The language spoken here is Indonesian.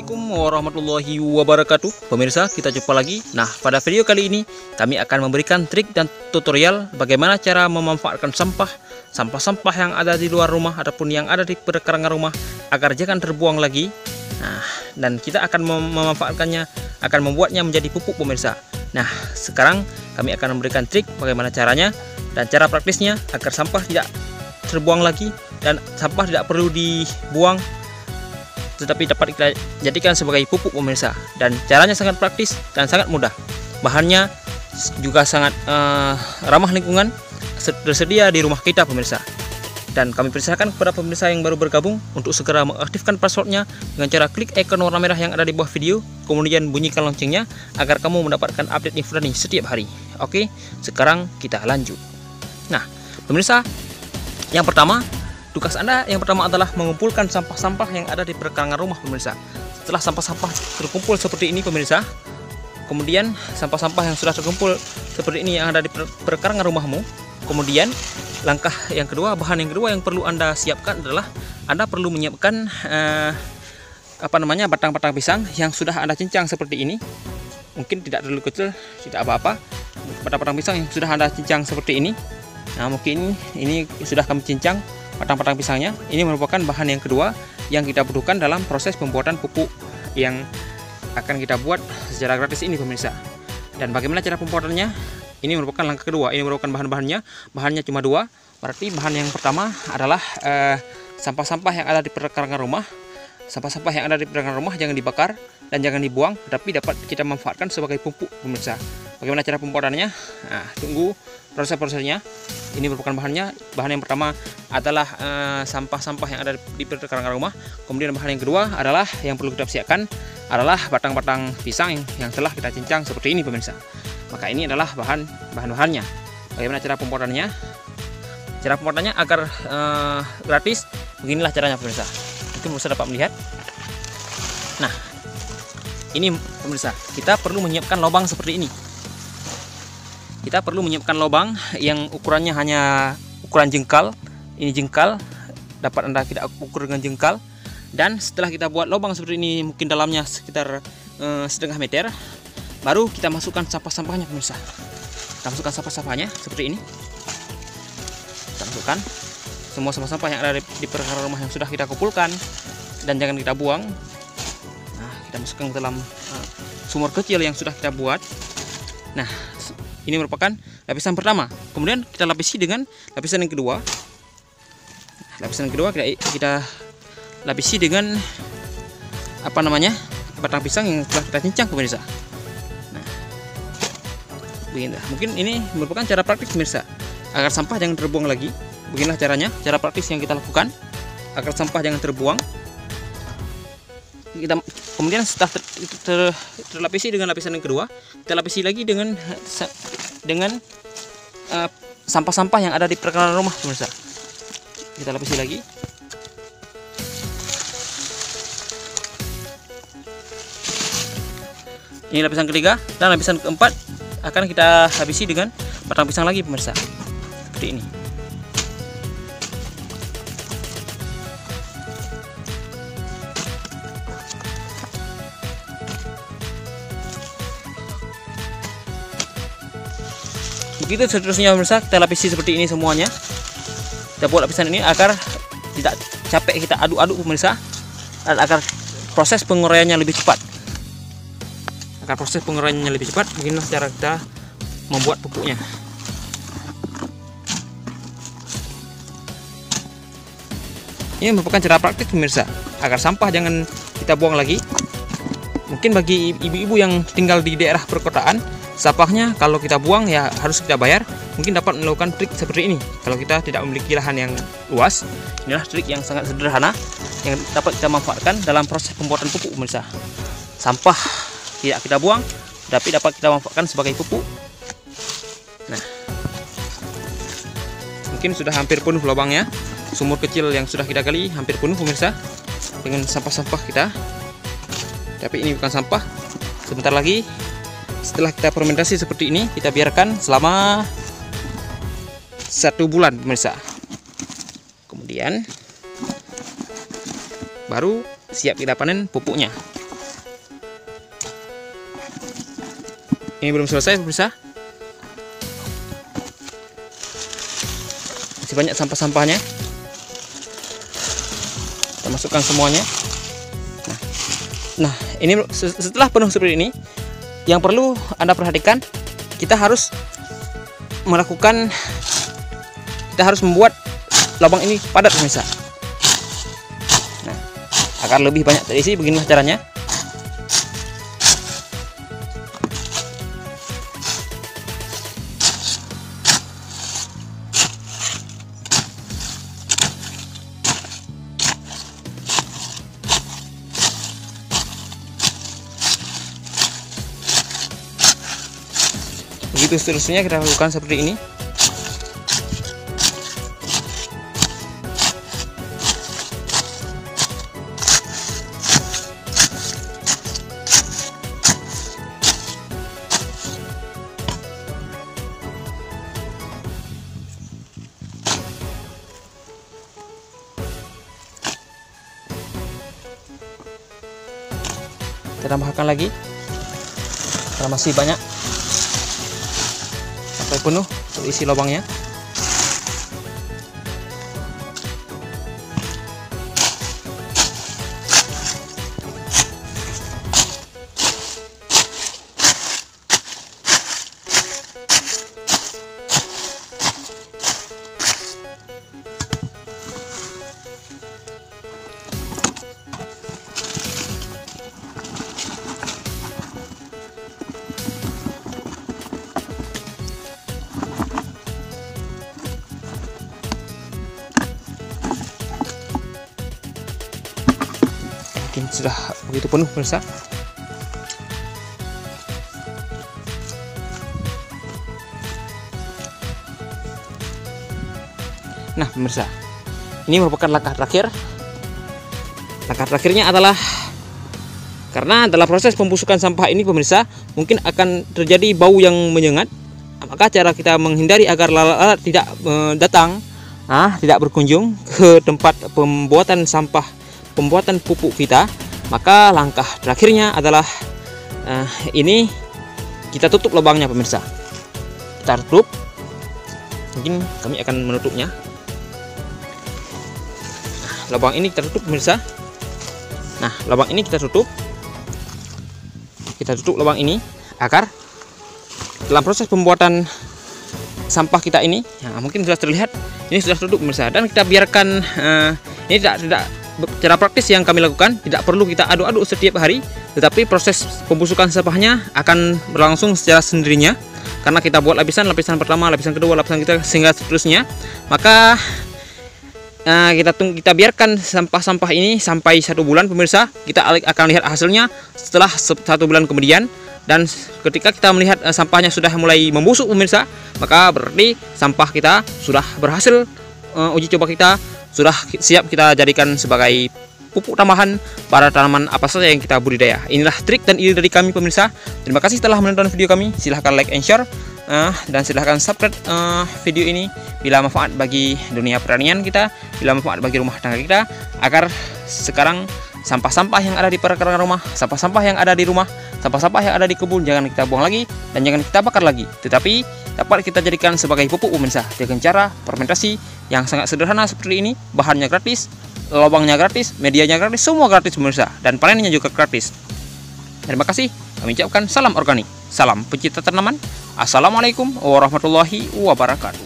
Assalamualaikum warahmatullahi wabarakatuh. Pemirsa, kita jumpa lagi. Nah, pada video kali ini kami akan memberikan trik dan tutorial bagaimana cara memanfaatkan sampah-sampah yang ada di luar rumah ataupun yang ada di perkarangan rumah agar jangan terbuang lagi. Nah, dan kita akan memanfaatkannya, akan membuatnya menjadi pupuk, pemirsa. Nah, sekarang kami akan memberikan trik bagaimana caranya dan cara praktisnya agar sampah tidak terbuang lagi dan sampah tidak perlu dibuang, tetapi dapat kita jadikan sebagai pupuk, pemirsa. Dan caranya sangat praktis dan sangat mudah. Bahannya juga sangat ramah lingkungan, tersedia di rumah kita, pemirsa. Dan kami persilakan kepada pemirsa yang baru bergabung untuk segera mengaktifkan passwordnya dengan cara klik ikon warna merah yang ada di bawah video, kemudian bunyikan loncengnya agar kamu mendapatkan update info ini setiap hari. Oke, sekarang kita lanjut. Nah, pemirsa, yang pertama, tugas Anda yang pertama adalah mengumpulkan sampah-sampah yang ada di perkarangan rumah, pemirsa. Setelah sampah-sampah terkumpul seperti ini, pemirsa, kemudian sampah-sampah yang sudah terkumpul seperti ini yang ada di perkarangan rumahmu, kemudian langkah yang kedua, bahan yang kedua yang perlu Anda siapkan adalah Anda perlu menyiapkan batang-batang pisang yang sudah Anda cincang seperti ini. Mungkin tidak terlalu kecil, tidak apa-apa. Batang-batang pisang yang sudah Anda cincang seperti ini. Nah, mungkin ini sudah kami cincang batang-batang pisangnya. Ini merupakan bahan yang kedua yang kita butuhkan dalam proses pembuatan pupuk yang akan kita buat secara gratis ini, pemirsa. Dan bagaimana cara pembuatannya? Ini merupakan langkah kedua. Ini merupakan bahan-bahannya. Bahannya cuma dua. Berarti bahan yang pertama adalah sampah-sampah yang ada di perkarangan rumah. Sampah-sampah yang ada di perkarangan rumah jangan dibakar dan jangan dibuang, tetapi dapat kita manfaatkan sebagai pupuk, pemirsa. Bagaimana cara pembuatannya? Nah, tunggu proses-prosesnya. Ini merupakan bahannya. Bahan yang pertama adalah sampah-sampah yang ada di perkarangan rumah. Kemudian bahan yang kedua adalah yang perlu kita siapkan adalah batang-batang pisang yang telah kita cincang seperti ini, pemirsa. Maka ini adalah bahan-bahannya. Bagaimana cara pembuatannya? Cara pembuatannya agar gratis. Beginilah caranya, pemirsa. Mungkin pemirsa dapat melihat. Nah, ini pemirsa, kita perlu menyiapkan lubang seperti ini. Kita perlu menyiapkan lubang yang ukurannya hanya ukuran jengkal. Ini jengkal, dapat Anda kita ukur dengan jengkal. Dan setelah kita buat lubang seperti ini, mungkin dalamnya sekitar setengah meter, baru kita masukkan sampah-sampahnya, pemirsa. Kita masukkan sampah-sampahnya seperti ini. Kita masukkan semua sampah-sampah yang ada di perkarangan rumah yang sudah kita kumpulkan dan jangan kita buang. Nah, kita masukkan ke dalam sumur kecil yang sudah kita buat. Nah, ini merupakan lapisan pertama. Kemudian kita lapisi dengan lapisan yang kedua. Lapisan yang kedua kita lapisi dengan batang pisang yang telah kita cincang, pemirsa. Nah, begini. Mungkin ini merupakan cara praktis, pemirsa, agar sampah jangan terbuang lagi. Beginilah caranya, cara praktis yang kita lakukan agar sampah jangan terbuang. Kemudian setelah terlapisi dengan lapisan yang kedua, kita lapisi lagi dengan sampah-sampah yang ada di perkarangan rumah, pemirsa. Kita lapisi lagi. Ini lapisan ketiga, dan lapisan keempat akan kita habisi dengan batang pisang lagi, pemirsa. Seperti ini. Begitu seterusnya, pemirsa, kita lapisi seperti ini semuanya. Kita buat lapisan ini agar tidak capek kita aduk-aduk, pemirsa, dan agar proses penguraiannya lebih cepat. Beginilah cara kita membuat pupuknya. Ini merupakan cara praktis, pemirsa, agar sampah jangan kita buang lagi. Mungkin bagi ibu-ibu yang tinggal di daerah perkotaan, sampahnya kalau kita buang ya harus kita bayar. Mungkin dapat melakukan trik seperti ini. Kalau kita tidak memiliki lahan yang luas, inilah trik yang sangat sederhana yang dapat kita manfaatkan dalam proses pembuatan pupuk, pemirsa. Sampah tidak kita buang, tapi dapat kita manfaatkan sebagai pupuk. Nah, mungkin sudah hampir penuh lubangnya. Sumur kecil yang sudah kita gali hampir penuh, pemirsa, dengan sampah-sampah kita. Tapi ini bukan sampah. Sebentar lagi, setelah kita fermentasi seperti ini, kita biarkan selama 1 bulan, pemirsa. Kemudian baru siap kita panen pupuknya. Ini belum selesai pemirsa. Masih banyak sampah-sampahnya. Kita masukkan semuanya. Nah, ini setelah penuh seperti ini, yang perlu Anda perhatikan, kita harus membuat lubang ini padat pemirsa. Nah, agar lebih banyak terisi, beginilah caranya. Begitu seterusnya kita lakukan seperti ini. Kita tambahkan lagi karena masih banyak, sampai penuh terisi lubangnya. Mungkin sudah begitu penuh pemirsa. Nah pemirsa, ini merupakan langkah terakhir. Langkah terakhirnya adalah karena dalam proses pembusukan sampah ini pemirsa, mungkin akan terjadi bau yang menyengat. Maka cara kita menghindari agar lalat tidak datang, tidak berkunjung ke tempat pembuatan sampah, pembuatan pupuk kita, maka langkah terakhirnya adalah ini kita tutup lubangnya pemirsa. Kita tutup, mungkin kami akan menutupnya. Lubang ini kita tutup pemirsa. Nah, lubang ini kita tutup. Kita tutup lubang ini agar dalam proses pembuatan sampah kita ini, mungkin sudah terlihat ini sudah tutup pemirsa, dan kita biarkan ini tidak cara praktis yang kami lakukan, tidak perlu kita aduk-aduk setiap hari, tetapi proses pembusukan sampahnya akan berlangsung secara sendirinya karena kita buat lapisan pertama, lapisan kedua, lapisan ketiga, sehingga seterusnya. Maka kita biarkan sampah-sampah ini sampai 1 bulan pemirsa. Kita akan lihat hasilnya setelah 1 bulan kemudian, dan ketika kita melihat sampahnya sudah mulai membusuk pemirsa, maka berarti sampah kita sudah berhasil. Uji coba kita sudah siap kita jadikan sebagai pupuk tambahan pada tanaman apa saja yang kita budidaya. Inilah trik dan ide dari kami pemirsa. Terima kasih telah menonton video kami. Silahkan like and share, dan silahkan subscribe video ini bila manfaat bagi dunia pertanian kita, bila manfaat bagi rumah tangga kita, agar sekarang sampah-sampah yang ada di perakaran rumah, sampah-sampah yang ada di rumah, sampah-sampah yang ada di kebun jangan kita buang lagi dan jangan kita bakar lagi, tetapi dapat kita jadikan sebagai pupuk pemirsa dengan cara fermentasi yang sangat sederhana seperti ini. Bahannya gratis, lubangnya gratis, medianya gratis, semua gratis pemirsa, dan panennya juga gratis. Terima kasih. Kami ucapkan salam organik, salam pencinta tanaman. Assalamualaikum warahmatullahi wabarakatuh.